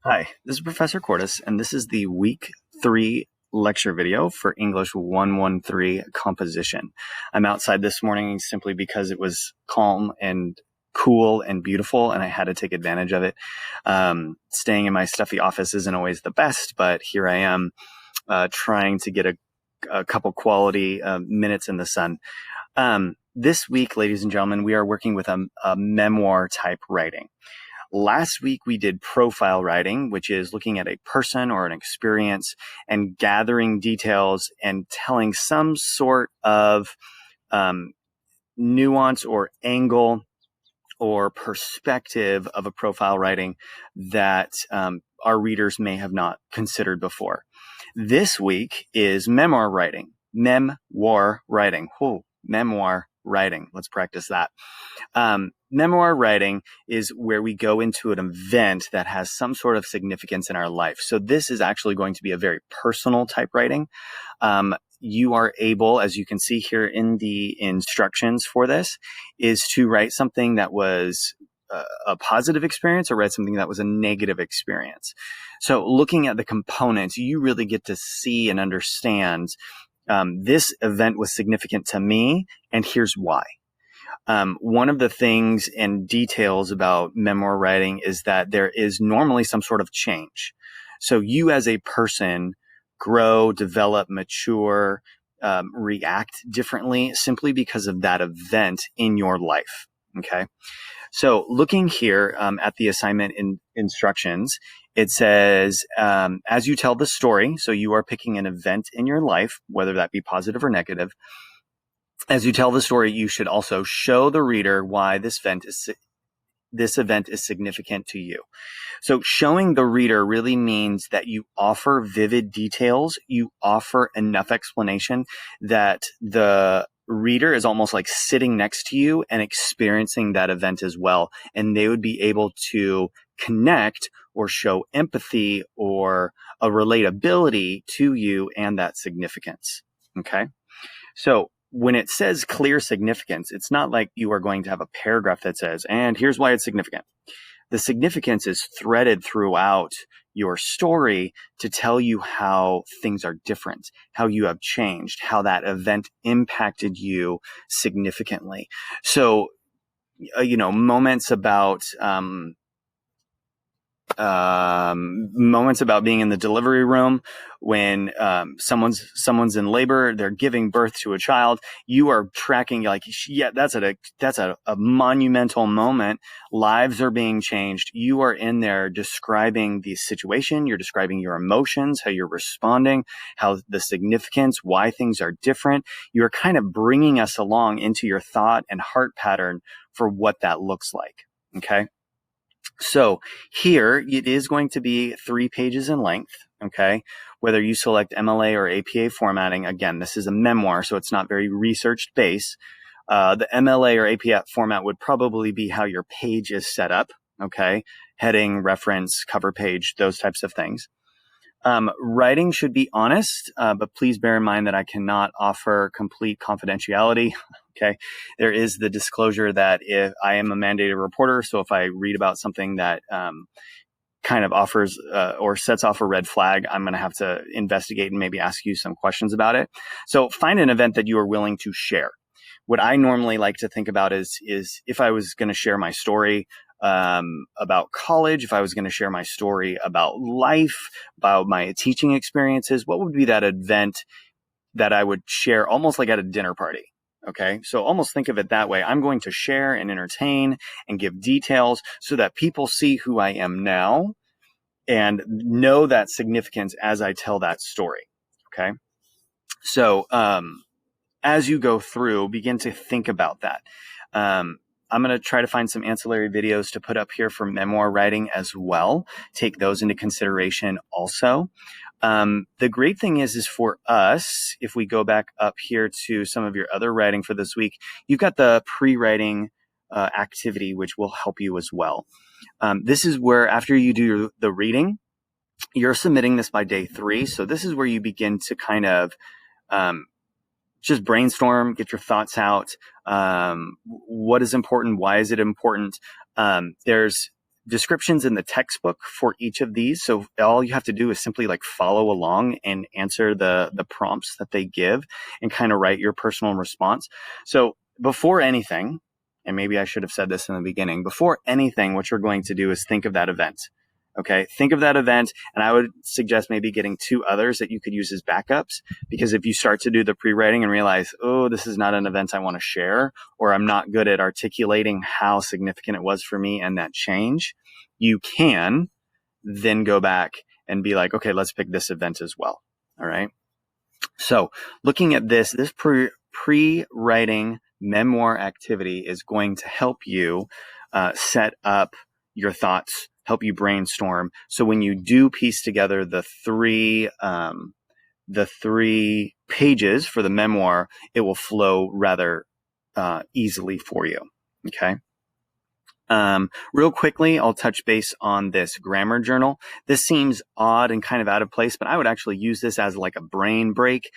Hi, this is Professor Cordis, and this is the week 3 lecture video for English 113 composition. I'm outside this morning simply because it was calm and cool and beautiful, and I had to take advantage of it. Staying in my stuffy office isn't always the best, but here I am trying to get a couple quality minutes in the sun. This week, ladies and gentlemen, we are working with a memoir type writing. Last week, we did profile writing, which is looking at a person or an experience and gathering details and telling some sort of nuance or angle or perspective of a profile writing that our readers may have not considered before. This week is memoir writing. Memoir writing. Whoa, memoir writing. Let's practice that. Memoir writing is where we go into an event that has some sort of significance in our life. So this is actually going to be a very personal type writing. You are able, as you can see here in the instructions for this, is to write something that was a positive experience or write something that was a negative experience. So looking at the components, you really get to see and understand this event was significant to me, and here's why. One of the things and details about memoir writing is that there is normally some sort of change. So you as a person grow, develop, mature, react differently simply because of that event in your life. Okay. So looking here at the assignment instructions, it says, as you tell the story, so you are picking an event in your life, whether that be positive or negative. As you tell the story, you should also show the reader why this event is significant to you. So showing the reader really means that you offer vivid details, you offer enough explanation that the reader is almost like sitting next to you and experiencing that event as well. And they would be able to connect or show empathy or a relatability to you and that significance. Okay. So when it says clear significance, it's not like you are going to have a paragraph that says, and here's why it's significant. The significance is threaded throughout your story to tell you how things are different, how you have changed, how that event impacted you significantly. So, moments about being in the delivery room when someone's in labor, they're giving birth to a child. You are tracking like, yeah, that's a monumental moment. Lives are being changed. You are in there describing the situation. You're describing your emotions, how you're responding, how the significance, why things are different. You're kind of bringing us along into your thought and heart pattern for what that looks like. Okay. So here it is going to be 3 pages in length. Okay. Whether you select MLA or APA formatting, again, this is a memoir, so it's not very research based. The MLA or APA format would probably be how your page is set up. Okay. Heading, reference, cover page, those types of things. Writing should be honest, but please bear in mind that I cannot offer complete confidentiality. Okay. There is the disclosure that if I am a mandated reporter, so if I read about something that kind of offers or sets off a red flag, I'm going to have to investigate and maybe ask you some questions about it. So find an event that you are willing to share. What I normally like to think about is if I was going to share my story about college, if I was going to share my story about life, about my teaching experiences, what would be that event that I would share almost like at a dinner party? Okay. So almost think of it that way. I'm going to share and entertain and give details so that people see who I am now and know that significance as I tell that story. Okay. So, as you go through, begin to think about that. I'm going to try to find some ancillary videos to put up here for memoir writing as well. Take those into consideration also. The great thing is for us, if we go back up here to some of your other writing for this week, you've got the pre-writing activity, which will help you as well. This is where after you do the reading, you're submitting this by day 3. So this is where you begin to kind of just brainstorm, get your thoughts out. What is important? Why is it important? There's descriptions in the textbook for each of these. So all you have to do is simply like follow along and answer the prompts that they give and kind of write your personal response. So before anything, and maybe I should have said this in the beginning, before anything, what you're going to do is think of that event. Okay, think of that event, and I would suggest maybe getting 2 others that you could use as backups, because if you start to do the pre-writing and realize, oh, this is not an event I want to share, or I'm not good at articulating how significant it was for me and that change, you can then go back and be like, okay, let's pick this event as well. All right. So looking at this pre-writing memoir activity is going to help you set up your thoughts, help you brainstorm. So when you do piece together the three pages for the memoir, it will flow rather easily for you. Okay. Real quickly, I'll touch base on this grammar journal. This seems odd and kind of out of place, but I would actually use this as like a brain break.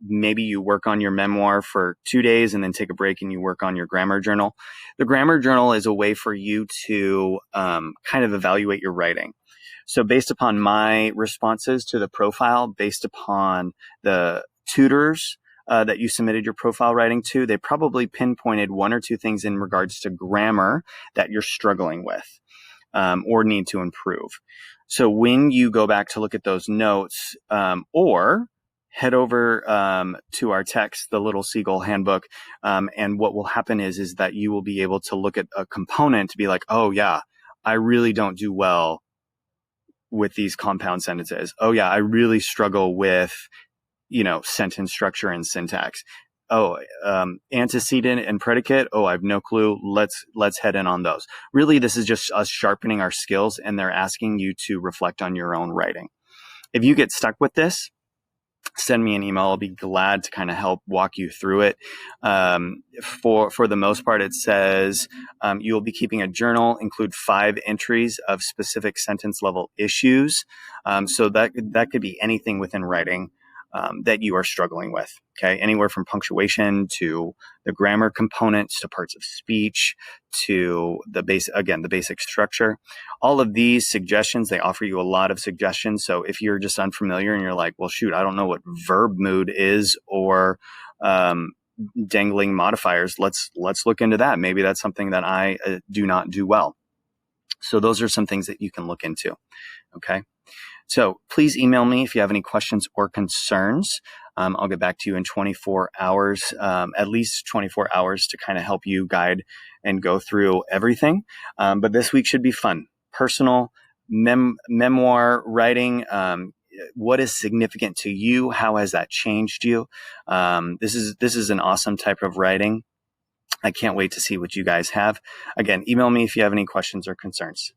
Maybe you work on your memoir for 2 days and then take a break and you work on your grammar journal. The grammar journal is a way for you to kind of evaluate your writing. So based upon my responses to the profile, based upon the tutors that you submitted your profile writing to, they probably pinpointed 1 or 2 things in regards to grammar that you're struggling with or need to improve. So when you go back to look at those notes, or head over to our text, the Little Seagull Handbook, and what will happen is that you will be able to look at a component to be like, oh yeah, I really don't do well with these compound sentences. Oh yeah, I really struggle with sentence structure and syntax. Oh, antecedent and predicate. Oh, I have no clue. Let's head in on those. Really, this is just us sharpening our skills, and they're asking you to reflect on your own writing. If you get stuck with this, send me an email. I'll be glad to kind of help walk you through it. For the most part, it says you will be keeping a journal, include 5 entries of specific sentence level issues. So that could be anything within writing that you are struggling with. Okay, anywhere from punctuation to the grammar components to parts of speech to the basic structure. All of these suggestions, they offer you a lot of suggestions. So if you're just unfamiliar and you're like, well, shoot, I don't know what verb mood is or dangling modifiers, let's look into that. Maybe that's something that I do not do well. So those are some things that you can look into. Okay. So please email me if you have any questions or concerns. I'll get back to you in 24 hours, at least 24 hours to kind of help you guide and go through everything. But this week should be fun. Personal memoir writing. What is significant to you? How has that changed you? This is an awesome type of writing. I can't wait to see what you guys have. Again, email me if you have any questions or concerns.